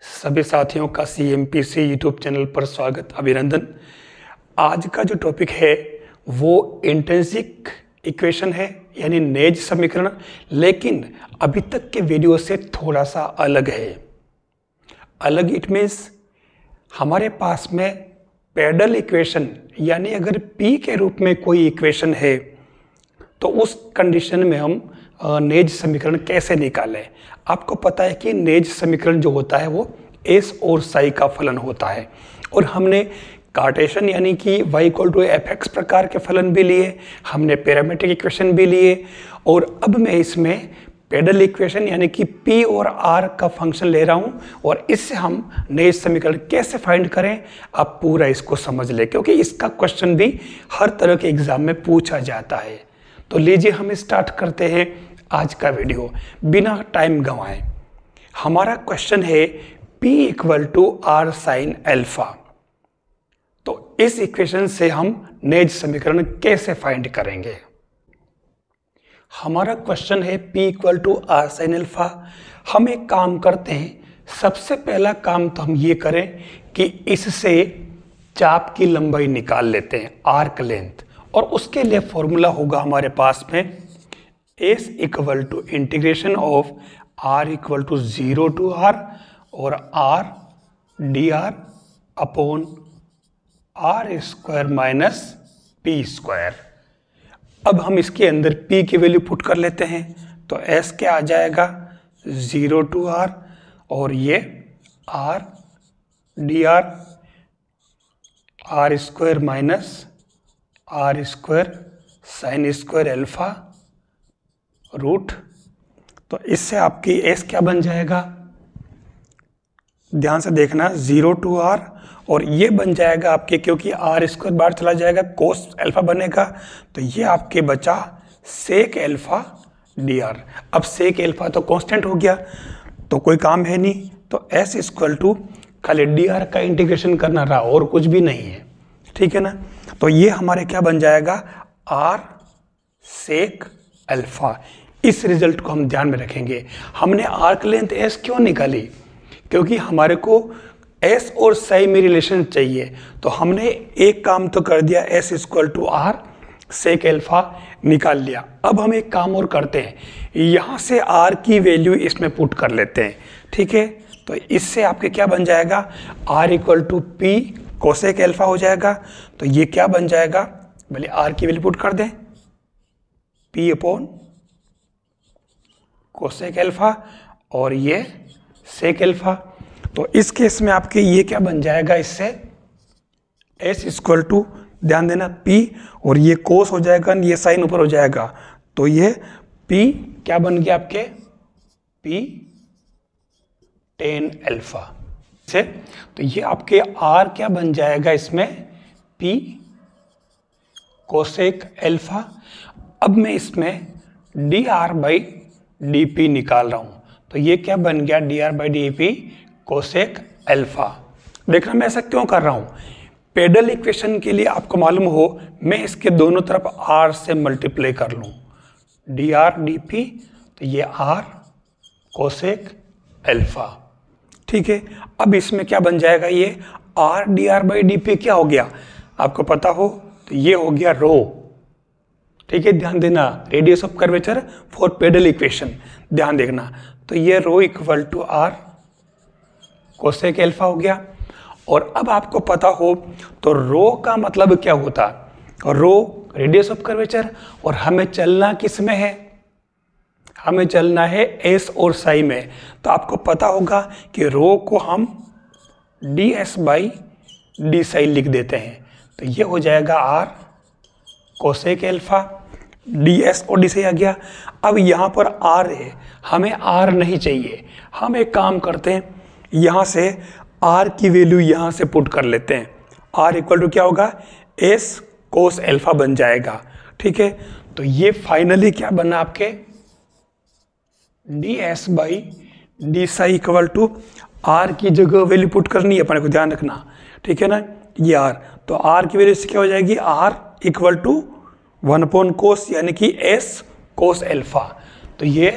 सभी साथियों का CMPC यूट्यूब चैनल पर स्वागत, अभिनंदन। आज का जो टॉपिक है वो इंट्रिंसिक इक्वेशन है, यानी नेज समीकरण, लेकिन अभी तक के वीडियो से थोड़ा सा अलग है। अलग इट मीन्स हमारे पास में पैडल इक्वेशन, यानी अगर P के रूप में कोई इक्वेशन है तो उस कंडीशन में हम नेज समीकरण कैसे निकालें। आपको पता है कि नेज समीकरण जो होता है वो एस और साई का फलन होता है, और हमने कार्टेशियन यानी कि y = fx प्रकार के फलन भी लिए, हमने पैरामीट्रिक इक्वेशन भी लिए, और अब मैं इसमें पैडल इक्वेशन यानी कि p और r का फंक्शन ले रहा हूँ, और इससे हम नेज समीकरण कैसे फाइंड करें आप पूरा इसको समझ लें, क्योंकि इसका क्वेश्चन भी हर तरह के एग्जाम में पूछा जाता है। तो लीजिए हम स्टार्ट करते हैं आज का वीडियो बिना टाइम गंवाए। हमारा क्वेश्चन है P = R sin अल्फा। तो इस इक्वेशन से हम नेज समीकरण कैसे फाइंड करेंगे। हमारा क्वेश्चन है P = R sin अल्फा। हम एक काम करते हैं, सबसे पहला काम तो हम ये करें कि इससे चाप की लंबाई निकाल लेते हैं, आर्क लेंथ, और उसके लिए फॉर्मूला होगा हमारे पास में S = integration of R = 0 to R और R dr upon R² - P²। अब हम इसके अंदर P की वैल्यू पुट कर लेते हैं, तो S क्या आ जाएगा 0 to R, और ये R dr R² - R² sin² alpha root. तो इससे आपकी S क्या बन जाएगा, ध्यान से देखना, 0 to R, और ये बन जाएगा आपके, क्योंकि R² बाहर चला जाएगा, कोस अल्फा बनेगा, तो ये आपके बचा सेक अल्फा dr। अब सेक अल्फा तो कांस्टेंट हो गया, तो कोई काम है नहीं, तो S = खाली dr का इंटीग्रेशन करना रहा, और कुछ भी नहीं है, ठीक है ना। तो ये हमारे क्या बन जाएगा R सेक अल्फा। इस रिजल्ट को हम ध्यान में रखेंगे। हमने आर्क लेंथ S क्यों निकाली, क्योंकि हमारे को S और साई में रिलेशन चाहिए, तो हमने एक काम तो कर दिया, S = R सेक अल्फा निकाल लिया। अब हम एक काम और करते हैं, यहाँ से R की वैल्यू इसमें पुट कर लेते हैं, ठीक है। तो इससे आपके क्या बन जाएगा, R = P कोसेक अल्फा हो जाएगा। तो ये क्या बन जाएगा, भले R की वैल्यू पुट कर दें, P अपॉन कोसेक अल्फा, और ये सेक अल्फा। तो इस केस में आपके ये क्या बन जाएगा, इससे S = ध्यान देना P, और ये कोस हो जाएगा, ये साइन ऊपर हो जाएगा, तो ये P क्या बन गया आपके P tan अल्फा से। तो ये आपके R क्या बन जाएगा इसमें P कोसेक अल्फा। अब मैं इसमें dr/dp निकाल रहा हूं, तो ये क्या बन गया dr/dp कोसेक अल्फा। देखना मैं ऐसा क्यों कर रहा हूं, पैडल इक्वेशन के लिए आपको मालूम हो, मैं इसके दोनों तरफ r से मल्टीप्लाई कर लूं, dr/dp, तो ये r कोसेक अल्फा, ठीक है। अब इसमें क्या बन जाएगा, ये r dr/dp क्या हो गया आपको पता हो, तो ये हो गया रो, ठीक है। ध्यान देना, radius of curvature for pedal equation, ध्यान देखना। तो ये रो = R कोसेक अल्फा हो गया। और अब आपको पता हो तो रो का मतलब क्या होता, रो रेडियस ऑफ कर्वेचर, और हमें चलना किस में है, हमें चलना है S और साई में। तो आपको पता होगा कि रो को हम ds/d लिख देते हैं, तो ये हो जाएगा R कोसेक अल्फा, ds और d आ गया। अब यहाँ पर R है, हमें R नहीं चाहिए, हम एक काम करते हैं, यहाँ से R की वैल्यू यहाँ से पुट कर लेते हैं, R = क्या होगा S कोस अल्फा बन जाएगा, ठीक है। तो ये फाइनली क्या बना आपके ds/d = R की जगह वैल्यू पुट करनी है अपने को, ध्यान रखना, ठीक है ना। ये R, तो R की वैल्यू से क्या हो जाएगी, R = 1/cos, यानी कि S कोस अल्फा। तो ये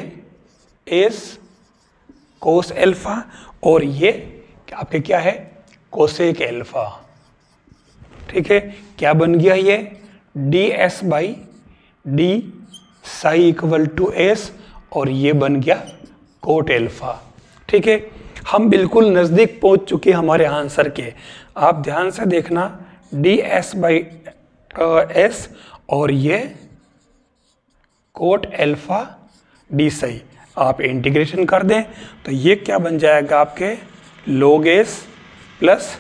S कोस एल्फा, और ये आपके क्या है, कोसेक एल्फा। ठीक है, क्या बन गया ये, D S by D psi equal to S, और ये बन गया कोट एल्फा। ठीक है, हम बिल्कुल नज़दीक पहुंच चुके हमारे आंसर के। आप ध्यान से देखना, डी एस बाई एस और ये कोट एल्फा डी साई, आप इंटीग्रेशन कर दें तो ये क्या बन जाएगा आपके, log s प्लस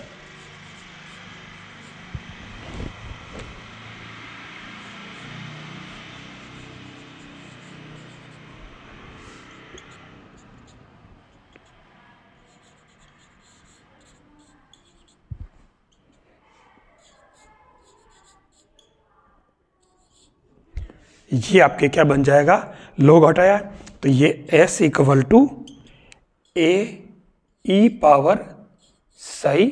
ये आपके क्या बन जाएगा, log हटाया तो ये s equal to A E power psi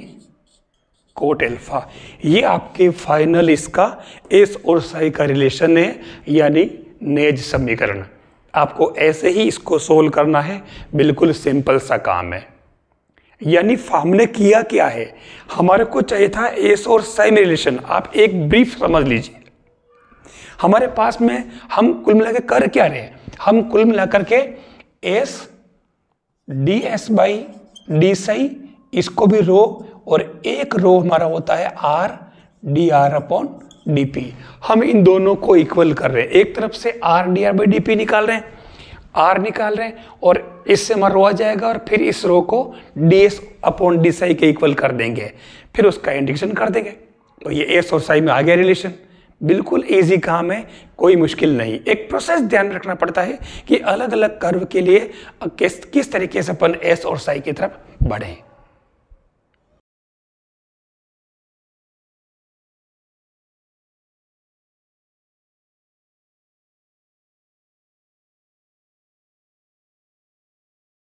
cot alpha. ये आपके फाइनल इसका एस और साई का रिलेशन है, यानी नेज समीकरण। आपको ऐसे ही इसको सोल्व करना है, बिल्कुल सिंपल सा काम है। यानी हमने किया क्या है, हमारे को चाहिए था एस और साई में रिलेशन। आप एक ब्रीफ समझ लीजिए, हमारे पास में हम कुल मिलाकर कर क्या रहे, हम कुल मिलाकर के S D S by D Sai, इसको भी रो, और एक रो हमारा होता है R D R upon D P. हम इन दोनों को इक्वल कर रहे हैं, एक तरफ से R D R by D P निकाल रहे हैं, आर निकाल रहे हैं, और इससे हमारा रो आ जाएगा, और फिर इस रो को D S upon D Sai के इक्वल कर देंगे, फिर उसका इंटीग्रेशन कर देंगे, तो ये एस और साई में आ गया रिलेशन। बिल्कुल इजी काम है, कोई मुश्किल नहीं। एक प्रोसेस ध्यान रखना पड़ता है कि अलग अलग कर्व के लिए किस तरीके से अपन एस और साई की तरफ बढ़ें।